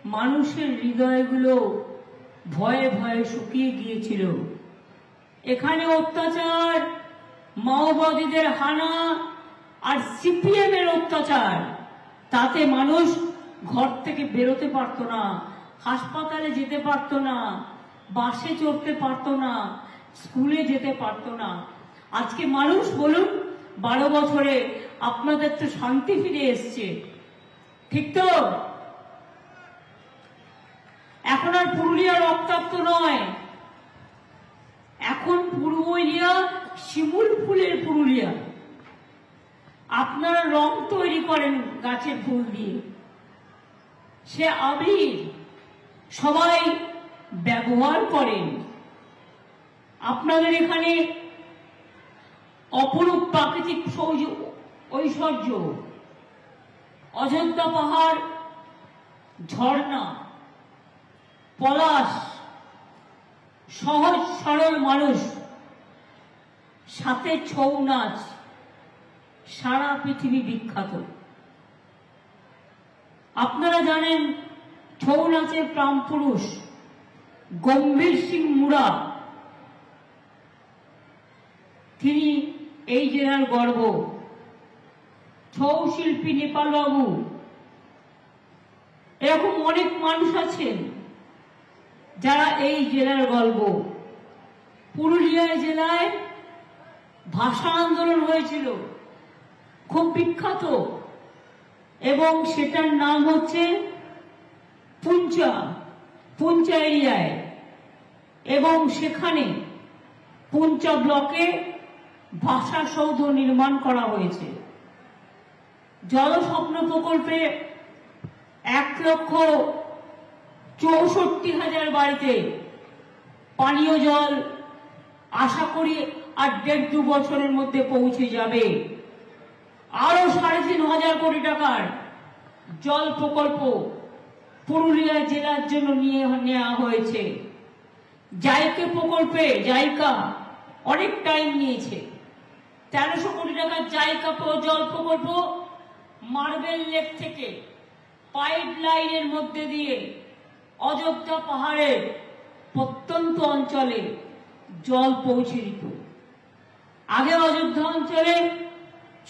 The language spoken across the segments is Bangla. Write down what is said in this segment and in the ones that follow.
মানুষের হৃদয়গুলো ভয়ে ভয়ে শুকিয়ে গিয়েছিল। এখানে অত্যাচার, মাওবাদীদের হানা আর সিপিএম এর অত্যাচার, তাতে মানুষ ঘর থেকে বেরোতে পারত না, হাসপাতালে যেতে পারত না, বাসে চড়তে পারত না, স্কুলে যেতে পারত না। আজকে মানুষ বলুন 12 বছরে আপনাদের তো শান্তি ফিরে এসছে, ঠিক তো? এখন আর পুরুলিয়া রক্তাক্ত নয়, এখন পুরুলিয়া শিমুল ফুলের পুরুলিয়া। আপনারা রং তৈরি করেন গাছের ফুল দিয়ে, সে আবির সবাই ব্যবহার করেন। আপনাদের এখানে অপরূপ প্রাকৃতিক ঐশ্বর্য, অযোধ্যা পাহাড়, ঝর্ণা, পলাশ, সহজ সরল মানুষ, সাথে ছৌ নাচ, সারা পৃথিবী বিখ্যাত। আপনারা জানেন ছৌ নাচের প্রাণপুরুষ গম্ভীর সিং মুড়া, তিনি এই জেলার গর্ব। ছৌ শিল্পী নেপাল বাবু, এরকম অনেক মানুষ আছেন যারা এই জেলার গর্ব। পুরুলিয়া জেলায় ভাষা আন্দোলন হয়েছিল, খুব বিখ্যাত, এবং সেটার নাম হচ্ছে পুঞ্চা এরিয়ায়, এবং সেখানে পুঞ্চা ব্লকে ভাষা সৌধ নির্মাণ করা হয়েছে। জলস্বপ্ন প্রকল্পে 1,64,000 বাড়িতে পানীয় জল আশা করি আর 1.5-2 বছরের মধ্যে পৌঁছে যাবে। আরো 3,500 কোটি টাকার জল প্রকল্প পুরুলিয়া জেলার জন্য নেওয়া হয়েছে। জাইকা প্রকল্পে, জাইকা অনেক টাইম নিয়েছে। 1300 কোটি টাকার জাইকা জল প্রকল্প মার্বেল লেক থেকে পাইপ লাইনের মধ্যে দিয়ে অযোধ্যা পাহাড়ের প্রত্যন্ত অঞ্চলে জল পৌঁছে দিত। আগে অযোধ্যা অঞ্চলে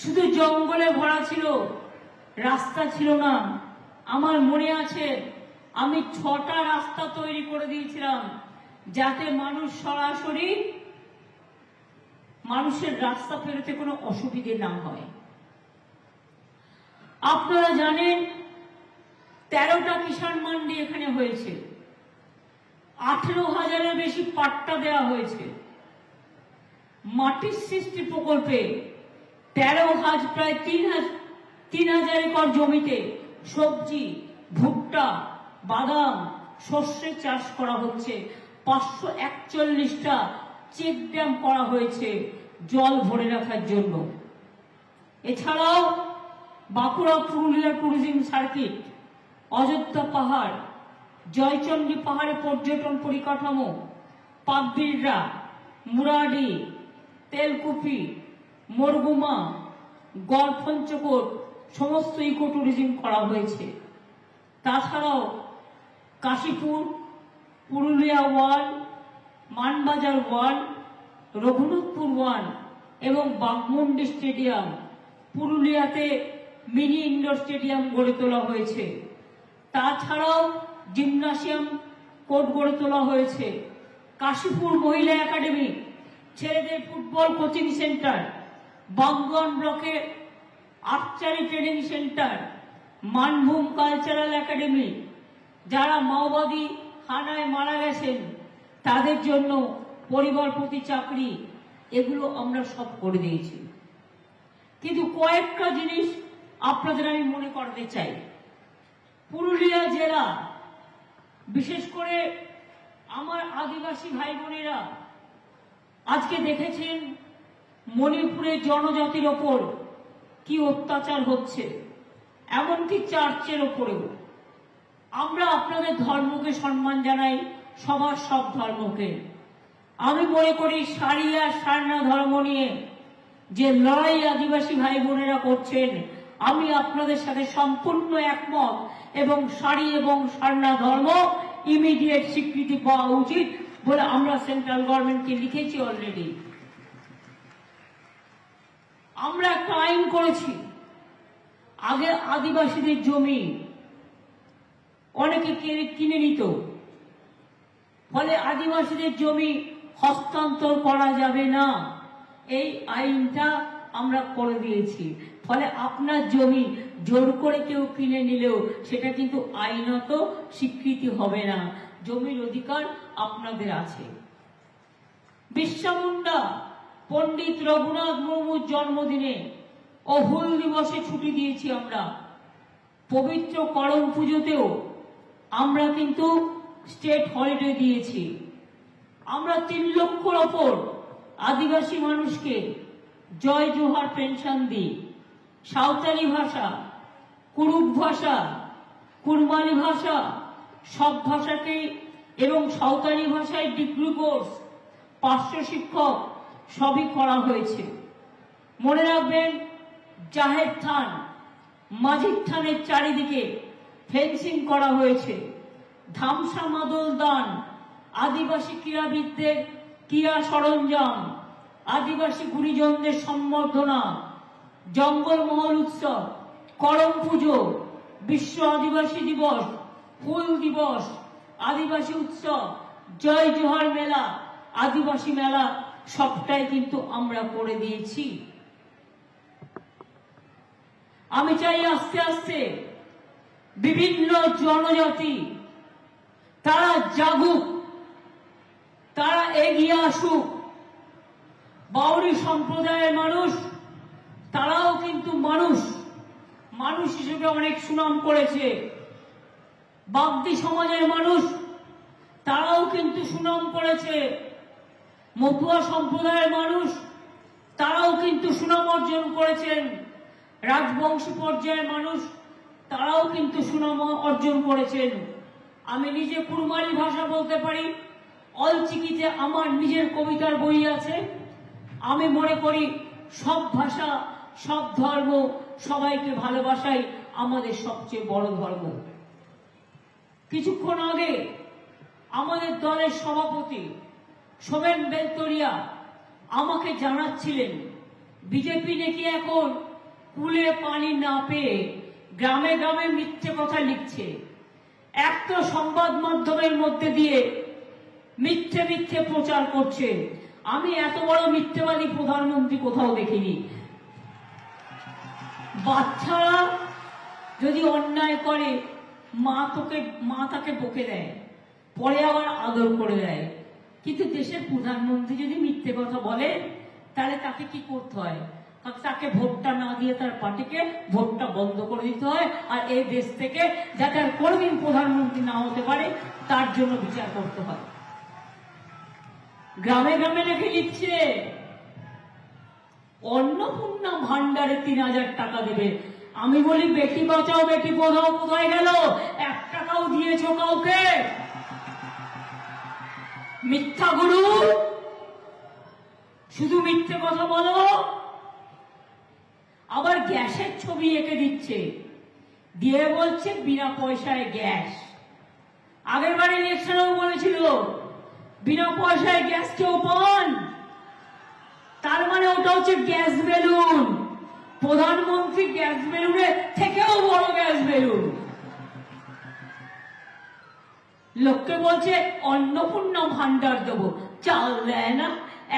শুধু জঙ্গলে ভরা ছিল, রাস্তা ছিল না। আমার মনে আছে আমি 6টা রাস্তা তৈরি করে দিয়েছিলাম যাতে মানুষ সরাসরি মানুষের রাস্তা পেরোতে কোনো অসুবিধে না হয়। আপনারা জানেন 13টা কিষাণ মান্ডি এখানে হয়েছে, 18,000-এর বেশি পাট্টা দেওয়া হয়েছে। মাটির সৃষ্টি প্রকল্পে 13,000 প্রায় 3,000 একর জমিতে সবজি, ভুট্টা, বাদাম, সর্ষে চাষ করা হচ্ছে। 541টা চেক ড্যাম করা হয়েছে জল ভরে রাখার জন্য। এছাড়াও বাঁকুড়া পুরুলিয়া ট্যুরিজম সার্কিট, অযোধ্যা পাহাড়, জয়চন্ডী পাহাড়ে পর্যটন পরিকাঠামো, পাকবিড়রা, মুরাডি, তেলকুপি, মরগুমা, গড়পঞ্চকোট সমস্ত ইকো ট্যুরিজম করা হয়েছে। তাছাড়াও কাশীপুর, পুরুলিয়া 1, মানবাজার 1, রঘুনাথপুর 1 এবং বাঘমুন্ডি স্টেডিয়াম, পুরুলিয়াতে মিনি ইন্ডোর স্টেডিয়াম গড়ে তোলা হয়েছে। তাছাড়াও জিমনাসিয়াম কোর্ট গড়ে তোলা হয়েছে। কাশীপুর মহিলা একাডেমি, ছেলেদের ফুটবল কোচিং সেন্টার, বাগবান ব্লকে archery training centre, Manbhum cultural academy, যারা মাওবাদী হানায় মারা গেছেন তাদের জন্য পরিবার প্রতি চাকরি, এগুলো আমরা সব করে দিয়েছি। কিন্তু কয়েকটা জিনিস আপনাদের আমি মনে করাতে চাই। পুরুলিয়া জেলা, বিশেষ করে আমার আদিবাসী ভাই বোনেরা আজকে দেখেছেন মণিপুরের জনজাতির ওপর কি অত্যাচার হচ্ছে, এমনকি চার্চের ওপরেও। আমরা আপনাদের ধর্মকে সম্মান জানাই, সবার সব ধর্মকে। আমি মনে করি সারিয়া সারনা ধর্ম নিয়ে যে লড়াই আদিবাসী ভাই বোনেরা করছেন, আমি আপনাদের সাথে সম্পূর্ণ একমত এবং সারি এবং সারনা ধর্ম ইমিডিয়েট স্বীকৃতি পাওয়া উচিত বলে আমরা সেন্ট্রাল গভর্নমেন্টকে লিখেছি অলরেডি। আমরা একটা আইন করেছি, আগে আদিবাসীদের জমি অনেকে কিনে নিত, ফলে আদিবাসীদের জমি হস্তান্তর করা যাবে না, এই আইনটা আমরা করে দিয়েছি। ফলে আপনার জমি জোর করে কেউ কিনে নিলেও সেটা কিন্তু আইনত স্বীকৃতি হবে না, জমির অধিকার আপনাদের আছে। বিরসা মুন্ডা পণ্ডিত রঘুনাথ মুর্মুর জন্মদিনে ও হুল দিবসে ছুটি দিয়েছি আমরা। পবিত্র করম পুজোতেও আমরা কিন্তু স্টেট হলিডে দিয়েছি। আমরা 3 লক্ষর ওপর আদিবাসী মানুষকে জয় জোহার পেনশন দিই। সাঁওতালি ভাষা, কুরুক ভাষা, কুরমালি ভাষা সব ভাষাকেই এবং সাঁওতালি ভাষায় ডিগ্রি কোর্স, পার্শ্ব শিক্ষক সবই করা হয়েছে। মনে রাখবেন, জাহের থান, মাঝির থানের চারিদিকে ফেন্সিং করা হয়েছে। ধামসা মাদল দান, আদিবাসী ক্রীড়াবিদদের ক্রীড়া সরঞ্জাম, আদিবাসী গুণীজনদের সম্বর্ধনা, জঙ্গল মহল উৎসব, করম পুজো, বিশ্ব আদিবাসী দিবস, হুল দিবস, আদিবাসী উৎসব, জয় জোহার মেলা, আদিবাসী মেলা সবটাই কিন্তু আমরা করে দিয়েছি। আমি চাই আস্তে আস্তে বিভিন্ন জনজাতি তারা জাগুক, তারা এগিয়ে আসুক। বাউরি সম্প্রদায়ের মানুষ, তারাও কিন্তু মানুষ হিসেবে অনেক সুনাম করেছে। বাগদি সমাজের মানুষ, তারাও কিন্তু সুনাম করেছে। মতুয়া সম্প্রদায়ের মানুষ, তারাও কিন্তু সুনাম অর্জন করেছেন। রাজবংশী পর্যায়ের মানুষ, তারাও কিন্তু সুনাম অর্জন করেছেন। আমি নিজে কুরমালি ভাষা বলতে পারি, অলচিকিতে আমার নিজের কবিতার বই আছে। আমি মনে করি সব ভাষা, সব ধর্ম, সবাইকে ভালোবাসাই আমাদের সবচেয়ে বড় ধর্ম। কিছুক্ষণ আগে আমাদের দলের সভাপতি সোমেন বেলতরিয়া আমাকে জানাচ্ছিলেন, বিজেপি নাকি এখন কুলে পানি না পেয়ে গ্রামে গ্রামে মিথ্যে কথা লিখছে। এক তো সংবাদ মাধ্যমের মধ্যে দিয়ে মিথ্যে মিথ্যে প্রচার করছে। আমি এত বড় মিথ্যেবাদী প্রধানমন্ত্রী কোথাও দেখিনি। বাচ্চারা যদি অন্যায় করে মা তাকে বকে দেয়, পরে আবার আদর করে দেয়। কিন্তু দেশের প্রধানমন্ত্রী যদি মিথ্যে কথা বলে, তাহলে তাকে কি করতে হয়? তাকে ভোটটা না দিয়ে তার পার্টিকে ভোটটা বন্ধ করে দিতে হয়। আর এই দেশ থেকে যাতে আর কোনোদিন প্রধানমন্ত্রী না হতে পারে, তার জন্য বিচার করতে হয়। গ্রামে গ্রামে নাকি লিখছে অন্নপূর্ণা ভান্ডারে 3000 টাকা দেবে। আমি বলি, বেটি বাঁচাও বেটি পড়াও কোথায় গেল? 1 টাকাও দিয়েছো কাউকে? মিথ্যা গুরু, শুধু মিথ্যে কথা বলো। আবার গ্যাসের ছবি এঁকে দিচ্ছে, দিয়ে বলছে বিনা পয়সায় গ্যাস। আগের বার ইলেকশনেও বলেছিল বিনা পয়সায় গ্যাস কেউ পান, তার মানে ওটা হচ্ছে গ্যাস বেলুন। প্রধানমন্ত্রী গ্যাস বেলুনের থেকেও বড় গ্যাস বেলুন। লোককে বলছে অন্নপূর্ণা ভান্ডার দেবো, চাল দেয় না,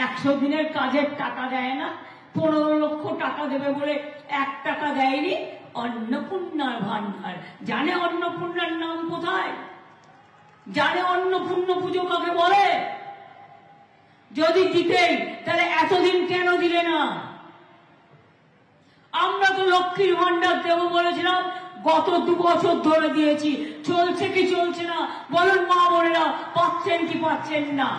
100 দিনের কাজের টাকা দেয় না, 15 লক্ষ টাকা দেবে বলে 1 টাকা দেয়নি। অন্নপূর্ণার ভান্ডার, জানে অন্নপূর্ণার নাম কোথায়? জানে অন্নপূর্ণা পুজো কাকে বলে? যদি দিতেই, তাহলে এতদিন কেন দিলে না? আমরা তো লক্ষ্মীর ভান্ডার দেবো বলেছিলাম, গত 2 বছর ধরে দিয়েছি। চলছে কি চলছে না বলুন মা বোনেরা, পাচ্ছেন কি পাচ্ছেন না?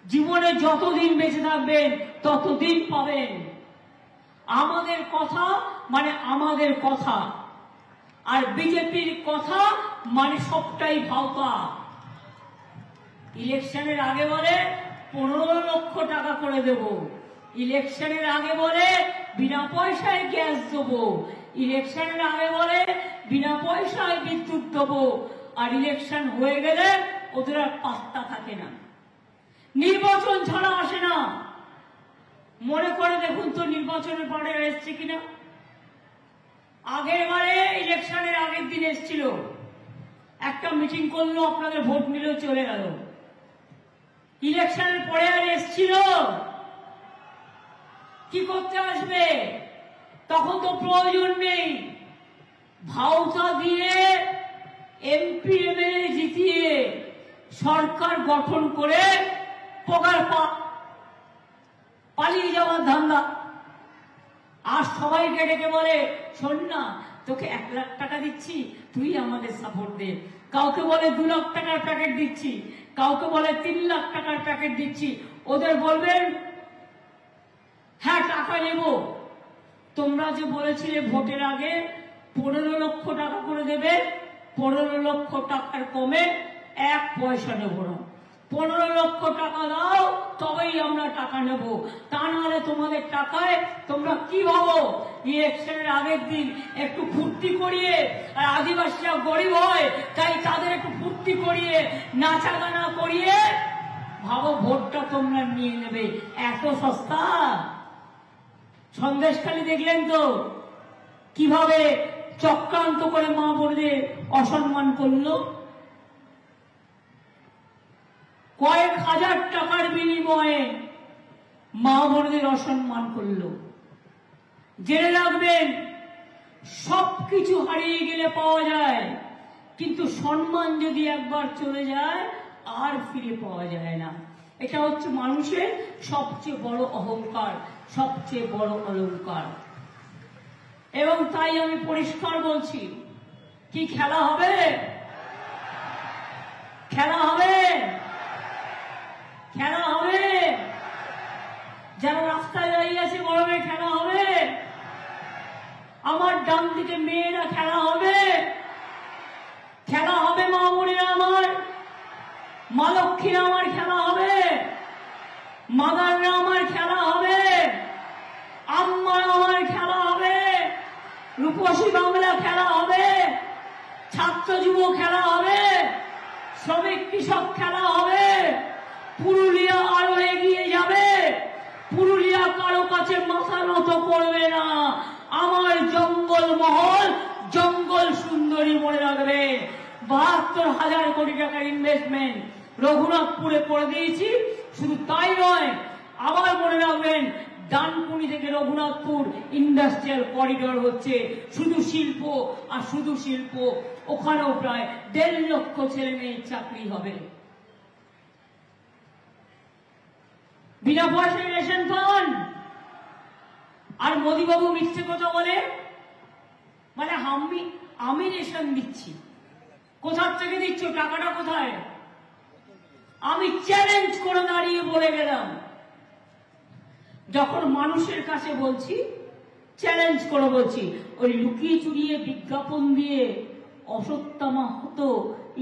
জীবনে যতদিন বেঁচে থাকবেন ততদিন পাবেন। আমাদের কথা মানে আমাদের কথা, আর বিজেপির কথা মানে সবটাই ভাওতা। ইলেকশনের আগে বলে 15 লক্ষ টাকা করে দেব, ইলেকশনের আগে বলে বিনা পয়সায় গ্যাস দেবো, ইলেকশনের আগে বলে বিনা পয়সায় বিদ্যুৎ দেবো, আর ইলেকশন হয়ে গেলে ওদের আর পাত্তা থাকে না, নির্বাচন ছাড়া আসে না। মনে করে দেখুন তো নির্বাচনের পরে এসছে কিনা। আগের বারে ইলেকশনের আগের দিন এসছিল, একটা মিটিং করলো, আপনাদের ভোট নিল, চলে গেল। ইলেকশনের পরে আর এসছিল? কি করতে আসবে? তখন তো প্রয়োজন নেই। ভাওতা দিয়ে এমপি এমএলএ জিতিয়ে সরকার গঠন করে পগার পালিয়ে যাওয়ার ধান্দা। আর সবাইকে ডেকে বলে, শোন না, তোকে 1 লাখ টাকা দিচ্ছি, তুই আমাদের সাপোর্ট দে। কাউকে বলে 2 লাখ টাকার প্যাকেট দিচ্ছি, কাউকে বলে 3 লাখ টাকার প্যাকেট দিচ্ছি। ওদের বলবেন, হ্যাঁ টাকা নেব। তোমরা যে বলেছিলে ভোটের আগে 15 লক্ষ টাকা করে দেবে, 15 লক্ষ টাকার কমে 1 পয়সা নেব না। 15 লক্ষ টাকা দাও, তবেই আমরা টাকা নেব। তা নাহলে তোমাদের টাকায় তোমরা কি ভাবো? ইলেকশনের আগের দিন একটু ফুর্তি করিয়ে, আর আদিবাসীরা গরিব হয় তাই তাদের একটু ফুর্তি করিয়ে, নাচা গানা করিয়ে ভাবো ভোটটা তোমরা নিয়ে নেবে। এত সস্তা। সন্দেশখালি দেখলেন তো কিভাবে চক্রান্ত করে মা বোনদের অসম্মান করলো। কয়েক হাজার টাকার বিনিময়ে মা বোনদের অসম্মান করলো। জেনে রাখবেন, সবকিছু হারিয়ে গেলে পাওয়া যায়, কিন্তু সম্মান যদি একবার চলে যায় আর ফিরে পাওয়া যায় না। এটা হচ্ছে মানুষের সবচেয়ে বড় অহংকার, সবচেয়ে বড় অলংকার। এবং তাই আমি পরিষ্কার বলছি, কি খেলা হবে? খেলা হবে, খেলা হবে। যারা রাস্তায় দাঁড়িয়ে আছে গরমে খেলা হবে। আমার ডান দিকে মেয়েরা খেলা হবে, খেলা হবে। মা বোনেরা আমার, মা লক্ষ্মীরা আমার খেলা হবে, মাদাররা আমার খেলা হবে, আম্মা আমার খেলা হবে, রূপসী বাংলা খেলা হবে, ছাত্র যুব খেলা হবে, শ্রমিক কৃষক খেলা হবে। পুরুলিয়া আরো এগিয়ে যাবে। পুরুলিয়া কারো কাছে মাথা নত করবে না। আমার জঙ্গল মহল, জঙ্গল সুন্দরী। মনে রাখবে, 72,000 কোটি টাকার ইনভেস্টমেন্ট রঘুনাথপুরে করে দিয়েছি। শুধু তাই নয়, আবার মনে রাখবেন, ডানকুনি থেকে রঘুনাথপুর ইন্ডাস্ট্রিয়াল করিডোর হচ্ছে। শুধু শিল্প আর শুধু শিল্প। ওখানেও প্রায় 1.5 লক্ষ ছেলে মেয়ের চাকরি হবে। বিনা পয়সায় রেশন পান। আর মোদীবাবু মিথ্যে কথা বলে, মানে আমি রেশন দিচ্ছি। কোথার থেকে দিচ্ছ? টাকাটা কোথায়? আমি চ্যালেঞ্জ করে দাঁড়িয়ে বলে গেলাম, যখন মানুষের কাছে বলছি, চ্যালেঞ্জ করে বলছি, ওই লুকিয়ে চুরিয়ে বিজ্ঞাপন দিয়ে অসত্যামা হতো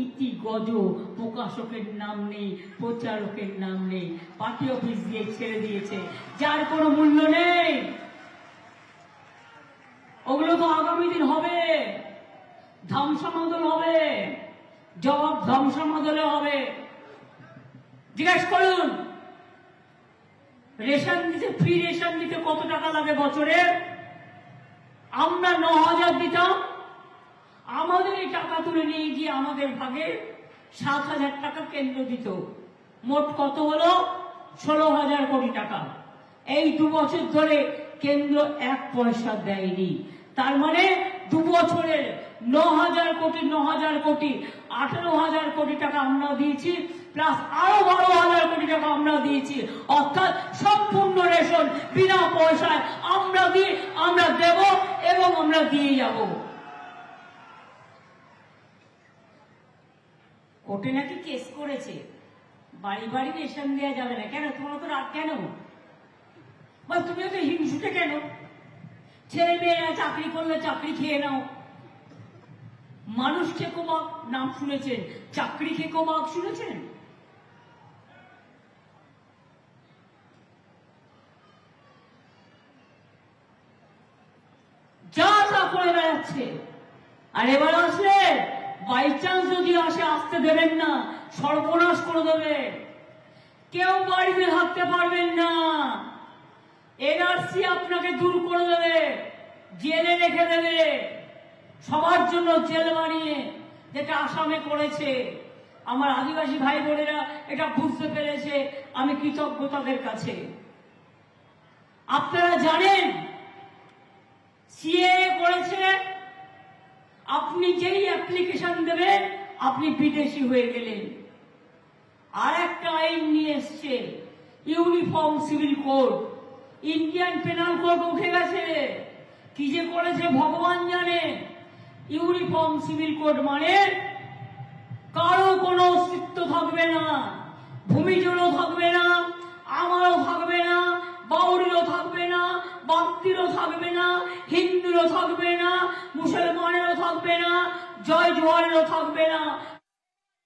ইতি গজ, প্রকাশকের নাম নেই, প্রচারকের নাম নেই, পার্টি অফিস দিয়ে ছেড়ে দিয়েছে, যার কোনো মূল্য নেই। ওগুলো তো আগামী দিন হবে, ধ্বংসমাদল হবে, জবাব ধ্বংসমাদলে হবে। জিজ্ঞাসা করুন, রেশন দিতে, ফ্রি রেশন দিতে কত টাকা লাগে বছরে? আমরা 9,000 দিতাম। আমাদের এই টাকা তুলে নিয়ে গিয়ে আমাদের ভাগে 7,000 টাকা কেন্দ্র দিত। মোট কত হলো? 16,000 কোটি টাকা। এই 2 বছর ধরে কেন্দ্র 1 পয়সা দেয়নি। তার মানে 2 বছরে 9,000 কোটি, 9,000 কোটি, 18,000 কোটি টাকা আমরা দিয়েছি, প্লাস আরো 12,000 কোটি টাকা আমরা দিয়েছি। অর্থাৎ সম্পূর্ণ রেশন বিনা পয়সায় আমরা দিই, আমরা দেব এবং আমরা দিয়ে যাব। কোর্টে নাকি কেস করেছে, বাড়ি বাড়ি রেশন দেওয়া যাবে না। কেন? তোমার তো রাগ কেন? বা তুমিও তো হিংসুটে কেন? ছেলে মেয়েরা চাকরি করলে চাকরি খেয়ে নাও। মানুষ খেকো বাঘ নাম শুনেছেন, চাকরি খেকো বাঘ শুনেছেন? করে বেড়াচ্ছে। আর এবার আসলে বাই চান্স যদি আসে, আসতে দেবেন না, সর্বনাশ করে দেবে। কেউ বাড়িতে থাকতে পারবেন না। এনআরসি আপনাকে দূর করে দেবে, জেলে রেখে দেবে, সবার জন্য জেল বানিয়ে, যেটা আসামে করেছে। আমার আদিবাসী ভাই বোনেরা এটা বুঝতে পেরেছে, আমি কৃতজ্ঞ তাদের কাছে। আপনারা জানেন সিএএ করেছে, আপনি যেই অ্যাপ্লিকেশন দেবেন আপনি বিদেশি হয়ে গেলেন। আর একটা আইন নিয়ে এসছে, uniform civil code. Indian penal code উঠে গেছে, কি যে করেছে ভগবান জানে। ইউনিফর্ম সিভিল কোড মানে কারো কোনো অস্তিত্ব থাকবে না, ভূমিজনও থাকবে না, আমারও থাকবে না, বাউরিরও থাকবে না, বাপ্তিরও থাকবে না, হিন্দুরও থাকবে না, মুসলমানেরও থাকবে না, জয় জোয়ারেরও থাকবে না।